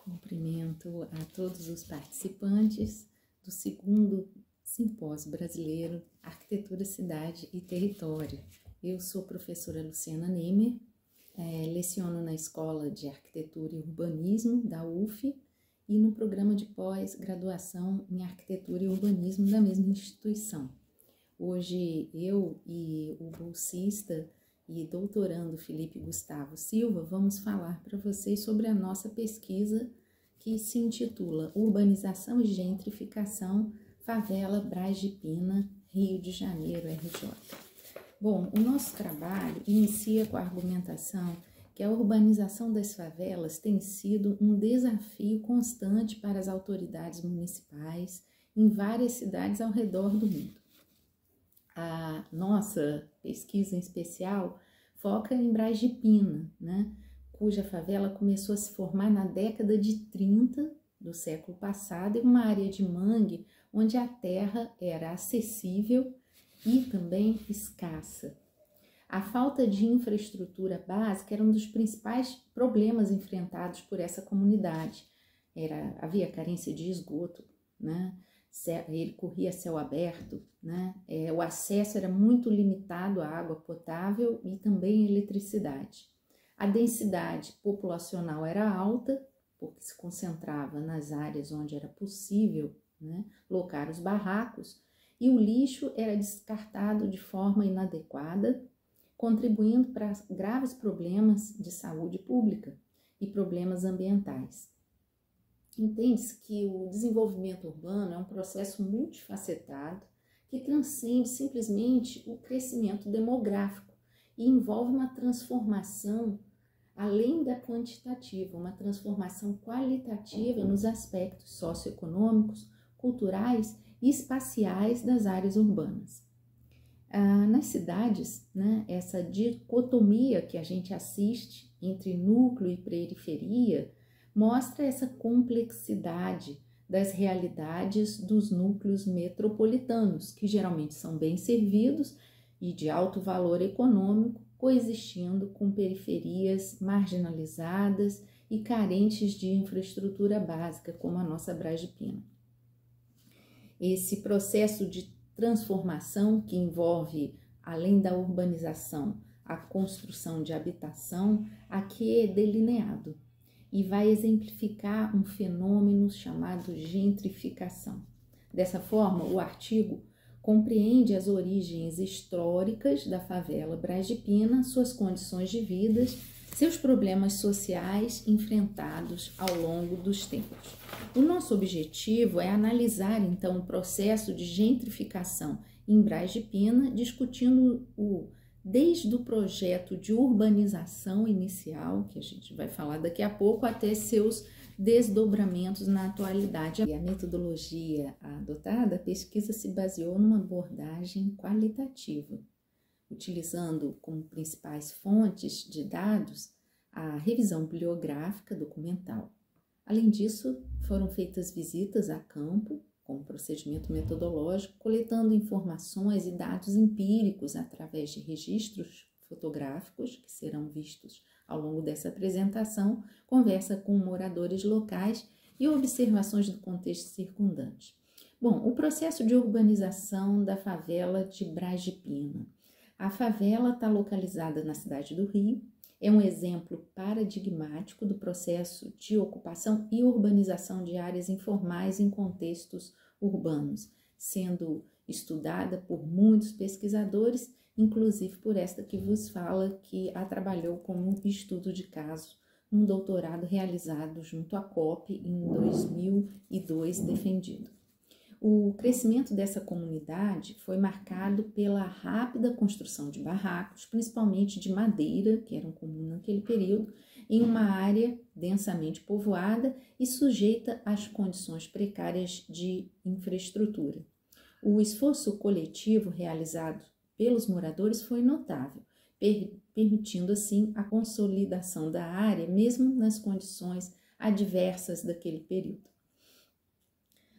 Cumprimento a todos os participantes do segundo Simpósio Brasileiro Arquitetura, Cidade e Território. Eu sou a professora Luciana Nemer, leciono na Escola de Arquitetura e Urbanismo da UF e no programa de pós-graduação em Arquitetura e Urbanismo da mesma instituição. Hoje eu e o bolsista e doutorando Felipe Gustavo Silva vamos falar para vocês sobre a nossa pesquisa que se intitula Urbanização e Gentrificação, Favela Braz de Pina, Rio de Janeiro, RJ. Bom, o nosso trabalho inicia com a argumentação que a urbanização das favelas tem sido um desafio constante para as autoridades municipais em várias cidades ao redor do mundo. A nossa pesquisa em especial foca em Braz de Pina, cuja favela começou a se formar na década de 30 do século passado, em uma área de mangue onde a terra era acessível e também escassa. A falta de infraestrutura básica era um dos principais problemas enfrentados por essa comunidade. Havia carência de esgoto, ele corria a céu aberto, o acesso era muito limitado à água potável e também à eletricidade. A densidade populacional era alta, porque se concentrava nas áreas onde era possível locar os barracos, e o lixo era descartado de forma inadequada, contribuindo para graves problemas de saúde pública e problemas ambientais. Entende-se que o desenvolvimento urbano é um processo multifacetado que transcende simplesmente o crescimento demográfico e envolve uma transformação além da quantitativa, uma transformação qualitativa nos aspectos socioeconômicos, culturais e espaciais das áreas urbanas. Nas cidades, essa dicotomia que a gente assiste entre núcleo e periferia mostra essa complexidade das realidades dos núcleos metropolitanos, que geralmente são bem servidos e de alto valor econômico, coexistindo com periferias marginalizadas e carentes de infraestrutura básica, como a nossa Braz de Pina. Esse processo de transformação que envolve, além da urbanização, a construção de habitação, aqui é delineado e vai exemplificar um fenômeno chamado gentrificação. Dessa forma, o artigo compreende as origens históricas da favela Braz de Pina, suas condições de vida, seus problemas sociais enfrentados ao longo dos tempos. O nosso objetivo é analisar, então, o processo de gentrificação em Braz de Pina, discutindo desde o projeto de urbanização inicial, que a gente vai falar daqui a pouco, até seus desdobramentos na atualidade. E a metodologia adotada, a pesquisa se baseou numa abordagem qualitativa, utilizando como principais fontes de dados a revisão bibliográfica documental. Além disso, foram feitas visitas a campo, com procedimento metodológico, coletando informações e dados empíricos através de registros fotográficos, que serão vistos ao longo dessa apresentação, conversa com moradores locais e observações do contexto circundante. Bom, o processo de urbanização da favela de Braz de Pina. A favela está localizada na cidade do Rio, é um exemplo paradigmático do processo de ocupação e urbanização de áreas informais em contextos urbanos, sendo estudada por muitos pesquisadores, inclusive por esta que vos fala, que a trabalhou como estudo de caso num doutorado realizado junto à COP em 2002, defendido. O crescimento dessa comunidade foi marcado pela rápida construção de barracos, principalmente de madeira, que eram comuns naquele período, em uma área densamente povoada e sujeita às condições precárias de infraestrutura. O esforço coletivo realizado pelos moradores foi notável, permitindo assim a consolidação da área, mesmo nas condições adversas daquele período.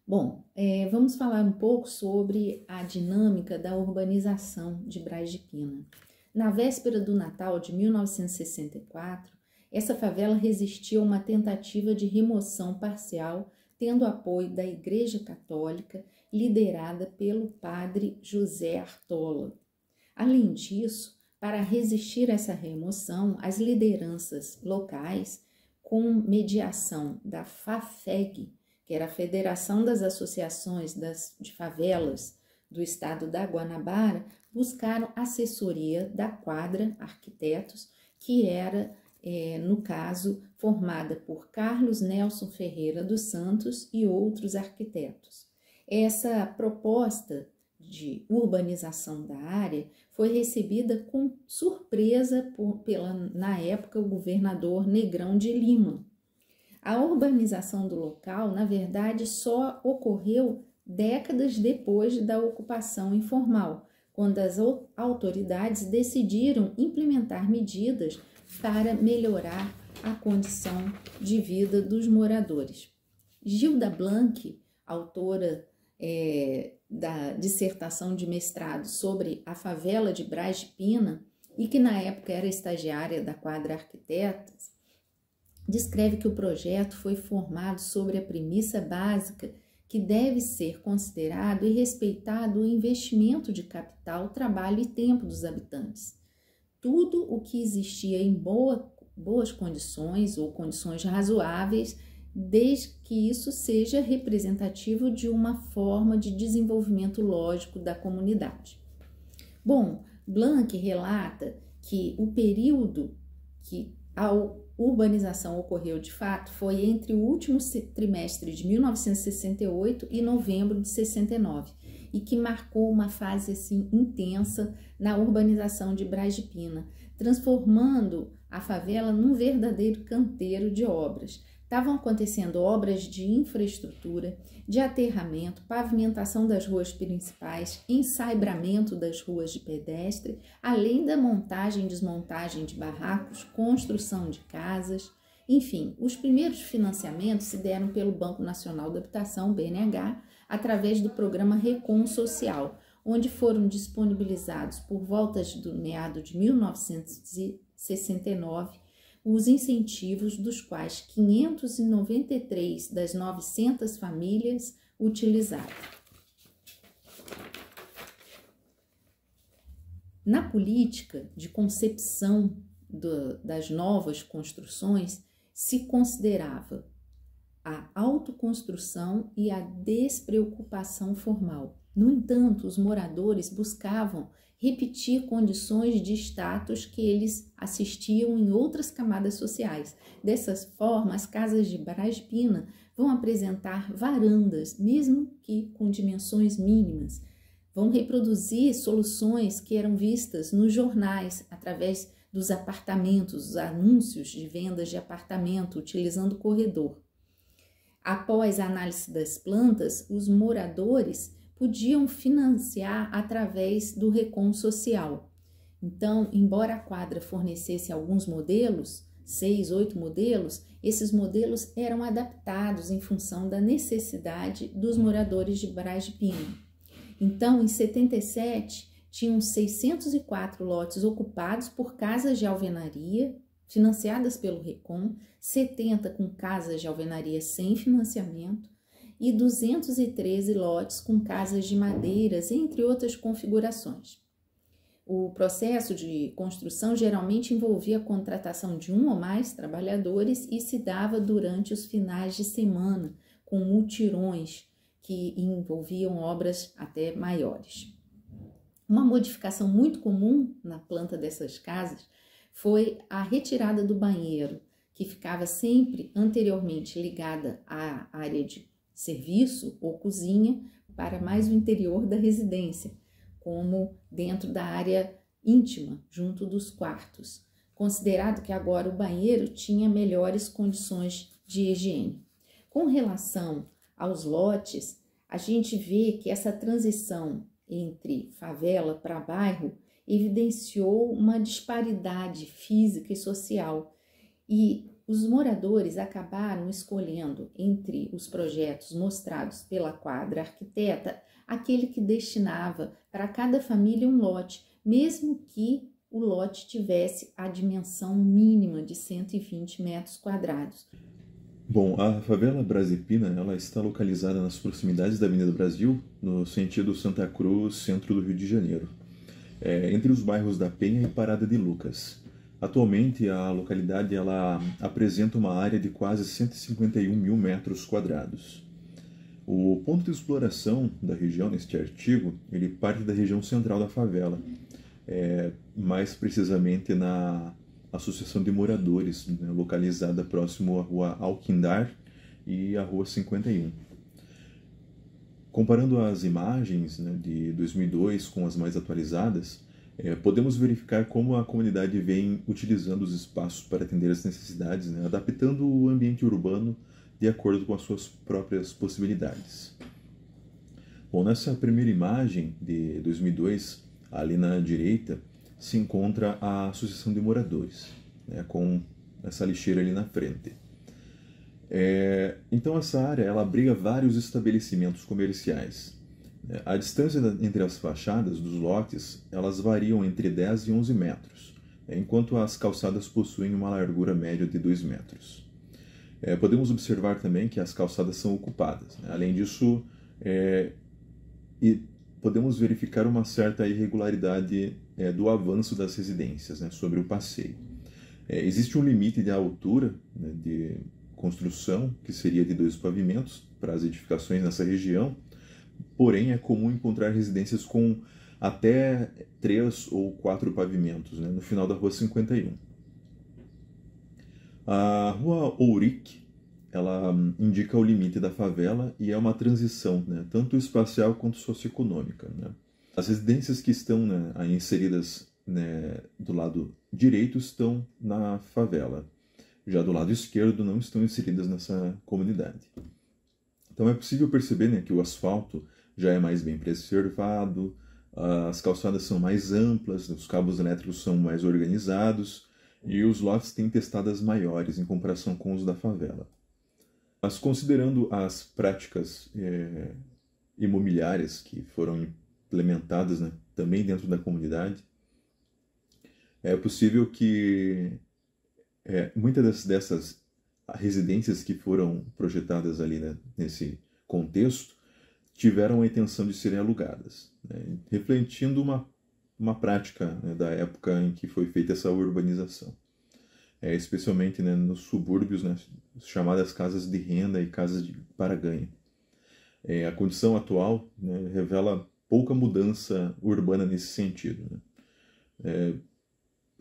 Bom, vamos falar um pouco sobre a dinâmica da urbanização de Braz de Pina. Na véspera do Natal de 1964, essa favela resistiu a uma tentativa de remoção parcial, tendo apoio da Igreja Católica, liderada pelo padre José Artola. Além disso, para resistir a essa remoção, as lideranças locais, com mediação da FAFEG, que era a Federação das Associações de Favelas do Estado da Guanabara, buscaram assessoria da Quadra Arquitetos, que era, no caso, formada por Carlos Nelson Ferreira dos Santos e outros arquitetos. Essa proposta de urbanização da área foi recebida com surpresa na época, o governador Negrão de Lima. A urbanização do local, na verdade, só ocorreu décadas depois da ocupação informal, quando as autoridades decidiram implementar medidas para melhorar a condição de vida dos moradores. Gilda Blanc, autora da dissertação de mestrado sobre a favela de Braz de Pina, e que na época era estagiária da Quadra Arquitetos, descreve que o projeto foi formado sobre a premissa básica que deve ser considerado e respeitado o investimento de capital, trabalho e tempo dos habitantes. Tudo o que existia em boas condições ou condições razoáveis, desde que isso seja representativo de uma forma de desenvolvimento lógico da comunidade. Bom, Blanc relata que o período que a urbanização ocorreu de fato foi entre o último trimestre de 1968 e novembro de 69, e que marcou uma fase assim intensa na urbanização de Braz de Pina, transformando a favela num verdadeiro canteiro de obras. Estavam acontecendo obras de infraestrutura, de aterramento, pavimentação das ruas principais, ensaibramento das ruas de pedestre, além da montagem e desmontagem de barracos, construção de casas. Enfim, os primeiros financiamentos se deram pelo Banco Nacional da Habitação, BNH, através do programa Recon Social, onde foram disponibilizados por volta do meado de 1969 os incentivos, dos quais 593 das 900 famílias utilizaram. Na política de concepção das novas construções, se considerava a autoconstrução e a despreocupação formal. No entanto, os moradores buscavam repetir condições de status que eles assistiam em outras camadas sociais. Dessa forma, as casas de Braz de Pina vão apresentar varandas, mesmo que com dimensões mínimas. Vão reproduzir soluções que eram vistas nos jornais, através dos apartamentos, os anúncios de vendas de apartamento, utilizando o corredor. Após a análise das plantas, os moradores podiam financiar através do Recon Social. Então, embora a quadra fornecesse alguns modelos, 6, 8 modelos, esses modelos eram adaptados em função da necessidade dos moradores de Braz de Pina. Então, em 77, tinham 604 lotes ocupados por casas de alvenaria, financiadas pelo Recon, 70 com casas de alvenaria sem financiamento, e 213 lotes com casas de madeiras, entre outras configurações. O processo de construção geralmente envolvia a contratação de um ou mais trabalhadores e se dava durante os finais de semana, com mutirões que envolviam obras até maiores. Uma modificação muito comum na planta dessas casas foi a retirada do banheiro, que ficava sempre anteriormente ligada à área de serviço ou cozinha, para mais o interior da residência, como dentro da área íntima, junto dos quartos, considerado que agora o banheiro tinha melhores condições de higiene. Com relação aos lotes, a gente vê que essa transição entre favela para bairro evidenciou uma disparidade física e social, e os moradores acabaram escolhendo entre os projetos mostrados pela quadra arquiteta aquele que destinava para cada família um lote, mesmo que o lote tivesse a dimensão mínima de 120 metros quadrados. Bom, a favela Brasipina, ela está localizada nas proximidades da Avenida Brasil, no sentido Santa Cruz, centro do Rio de Janeiro, entre os bairros da Penha e Parada de Lucas. Atualmente, a localidade ela apresenta uma área de quase 151 mil metros quadrados. O ponto de exploração da região neste artigo, ele parte da região central da favela, mais precisamente na Associação de Moradores, né, localizada próximo à Rua Alquindar e à Rua 51. Comparando as imagens, né, de 2002 com as mais atualizadas, podemos verificar como a comunidade vem utilizando os espaços para atender às necessidades, né, adaptando o ambiente urbano de acordo com as suas próprias possibilidades. Bom, nessa primeira imagem de 2002, ali na direita, se encontra a Associação de Moradores, né, com essa lixeira ali na frente. Então essa área ela abriga vários estabelecimentos comerciais. A distância entre as fachadas dos lotes elas variam entre 10 e 11 metros, enquanto as calçadas possuem uma largura média de 2 metros. Podemos observar também que as calçadas são ocupadas. Né? Além disso, podemos verificar uma certa irregularidade do avanço das residências, né, sobre o passeio. Existe um limite de altura, né, de construção, que seria de 2 pavimentos para as edificações nessa região, porém é comum encontrar residências com até 3 ou 4 pavimentos, né, no final da Rua 51. A Rua Ourique, ela indica o limite da favela e é uma transição, né, tanto espacial quanto socioeconômica. Né. As residências que estão, né, aí inseridas, né, do lado direito estão na favela, já do lado esquerdo não estão inseridas nessa comunidade. Então é possível perceber, né, que o asfalto já é mais bem preservado, as calçadas são mais amplas, os cabos elétricos são mais organizados e os lotes têm testadas maiores em comparação com os da favela. Mas considerando as práticas imobiliárias que foram implementadas, né, também dentro da comunidade, é possível que muitas dessas residências que foram projetadas ali, né, nesse contexto tiveram a intenção de serem alugadas, né, refletindo uma prática, né, da época em que foi feita essa urbanização. Especialmente, né, nos subúrbios, né, chamadas casas de renda e casas para ganho. A condição atual, né, revela pouca mudança urbana nesse sentido. Né.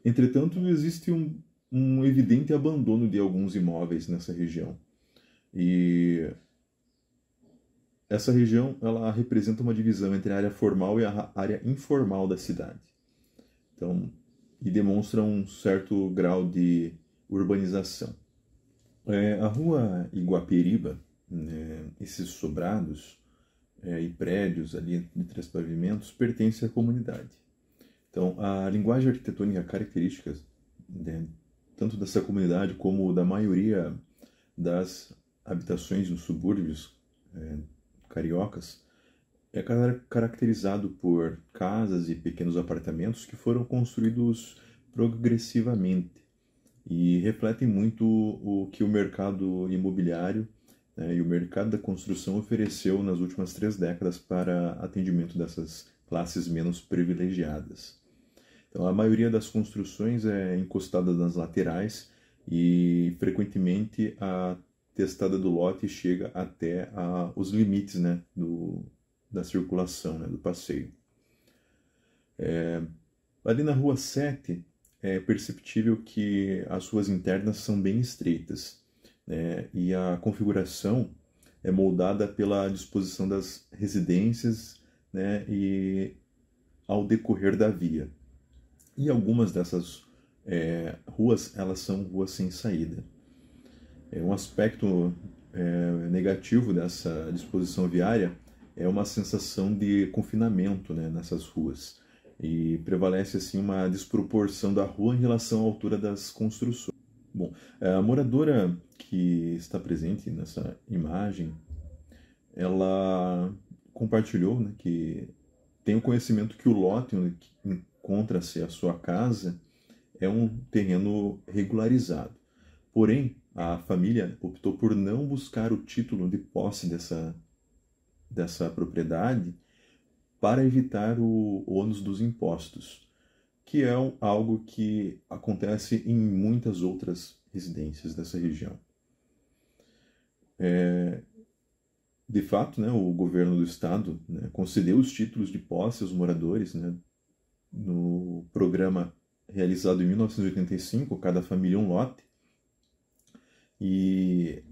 Entretanto, existe um evidente abandono de alguns imóveis nessa região. E essa região ela representa uma divisão entre a área formal e a área informal da cidade. Então, e demonstra um certo grau de urbanização. A Rua Iguaperiba, né, esses sobrados e prédios ali de 3 pavimentos pertencem à comunidade. Então, a linguagem arquitetônica característica, né, tanto dessa comunidade como da maioria das habitações nos subúrbios cariocas, é caracterizado por casas e pequenos apartamentos que foram construídos progressivamente e refletem muito o que o mercado imobiliário, né, e o mercado da construção ofereceu nas últimas 3 décadas para atendimento dessas classes menos privilegiadas. Então, a maioria das construções é encostada nas laterais e frequentemente a testada do lote chega até os limites, né, da circulação, né, do passeio. Ali na Rua 7 é perceptível que as ruas internas são bem estreitas, né, e a configuração é moldada pela disposição das residências, né, e ao decorrer da via. E algumas dessas ruas elas são ruas sem saída. Um aspecto negativo dessa disposição viária é uma sensação de confinamento, né, nessas ruas. E prevalece assim uma desproporção da rua em relação à altura das construções. Bom, a moradora que está presente nessa imagem, ela compartilhou, né, que tem o conhecimento que o lote encontra-se a sua casa é um terreno regularizado. Porém, a família optou por não buscar o título de posse dessa propriedade para evitar o ônus dos impostos, que é algo que acontece em muitas outras residências dessa região. De fato, né, o governo do estado, né, concedeu os títulos de posse aos moradores, né, no programa realizado em 1985, cada família um lote, e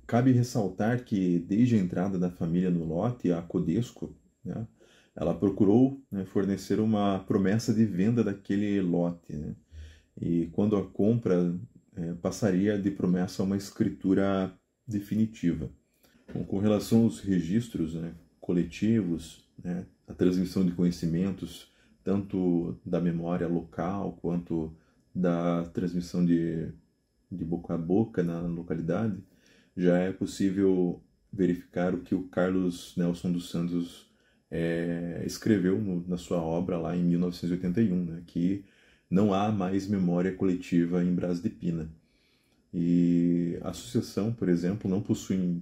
cabe ressaltar que desde a entrada da família no lote, a Codesco, né, ela procurou, né, fornecer uma promessa de venda daquele lote, né, e quando a compra passaria de promessa a uma escritura definitiva. Bom, com relação aos registros, né, coletivos, né, a transmissão de conhecimentos, tanto da memória local quanto da transmissão de boca a boca na localidade, já é possível verificar o que o Carlos Nelson dos Santos escreveu na sua obra lá em 1981, né, que não há mais memória coletiva em Brás de Pina. E a associação, por exemplo, não possui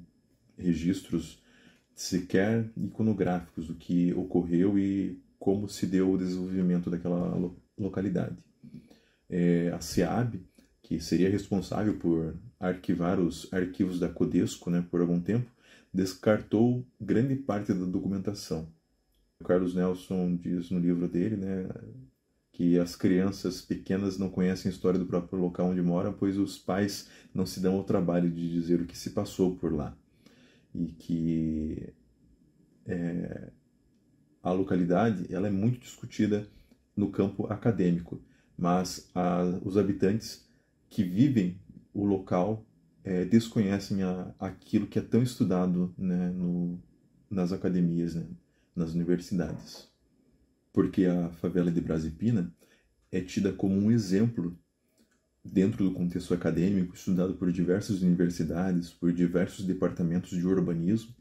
registros sequer iconográficos do que ocorreu e como se deu o desenvolvimento daquela localidade. A SEAB, que seria responsável por arquivar os arquivos da Codesco, né, por algum tempo, descartou grande parte da documentação. O Carlos Nelson diz no livro dele, né, que as crianças pequenas não conhecem a história do próprio local onde moram, pois os pais não se dão ao trabalho de dizer o que se passou por lá. E que a localidade ela é muito discutida no campo acadêmico, mas os habitantes que vivem o local desconhecem aquilo que é tão estudado, né, nas academias, né, nas universidades. Porque a favela de Brás de Pina é tida como um exemplo dentro do contexto acadêmico, estudado por diversas universidades, por diversos departamentos de urbanismo,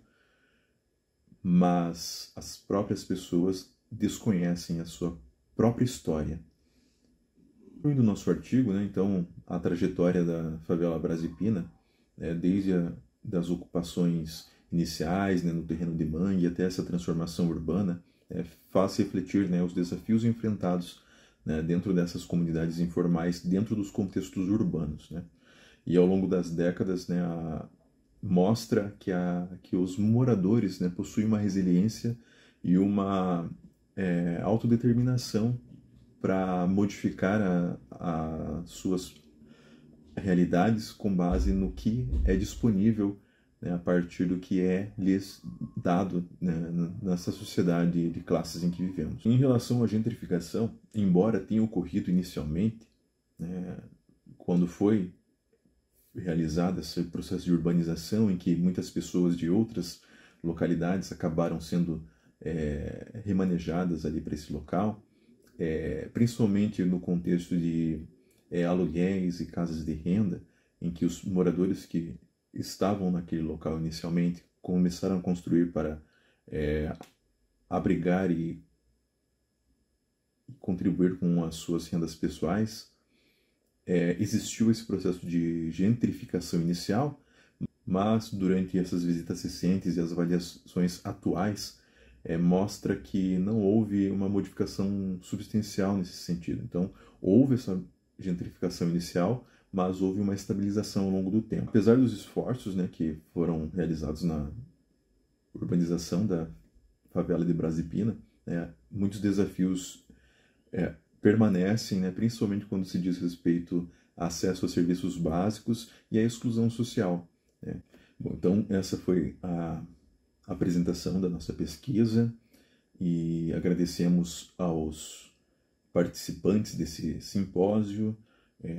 mas as próprias pessoas desconhecem a sua própria história. Incluindo o nosso artigo, né, então, a trajetória da favela Brás de Pina, desde das ocupações iniciais, né, no terreno de mangue até essa transformação urbana, faz refletir, né, os desafios enfrentados, né, dentro dessas comunidades informais, dentro dos contextos urbanos, né? E ao longo das décadas, né, mostra que os moradores, né, possuem uma resiliência e uma autodeterminação para modificar as suas realidades com base no que é disponível, né, a partir do que é lhes dado, né, nessa sociedade de classes em que vivemos. Em relação à gentrificação, embora tenha ocorrido inicialmente, né, quando foi realizado esse processo de urbanização em que muitas pessoas de outras localidades acabaram sendo remanejadas ali para esse local, principalmente no contexto de aluguéis e casas de renda, em que os moradores que estavam naquele local inicialmente começaram a construir para abrigar e contribuir com as suas rendas pessoais. Existiu esse processo de gentrificação inicial, mas durante essas visitas recentes e as avaliações atuais mostra que não houve uma modificação substancial nesse sentido. Então, houve essa gentrificação inicial, mas houve uma estabilização ao longo do tempo. Apesar dos esforços, né, que foram realizados na urbanização da favela de Brás de Pina, muitos desafios permanecem, né, principalmente quando se diz respeito a acesso a serviços básicos e à exclusão social, né. Bom, então essa foi a apresentação da nossa pesquisa e agradecemos aos participantes desse simpósio,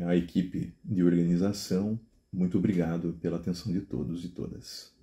a equipe de organização. Muito obrigado pela atenção de todos e todas.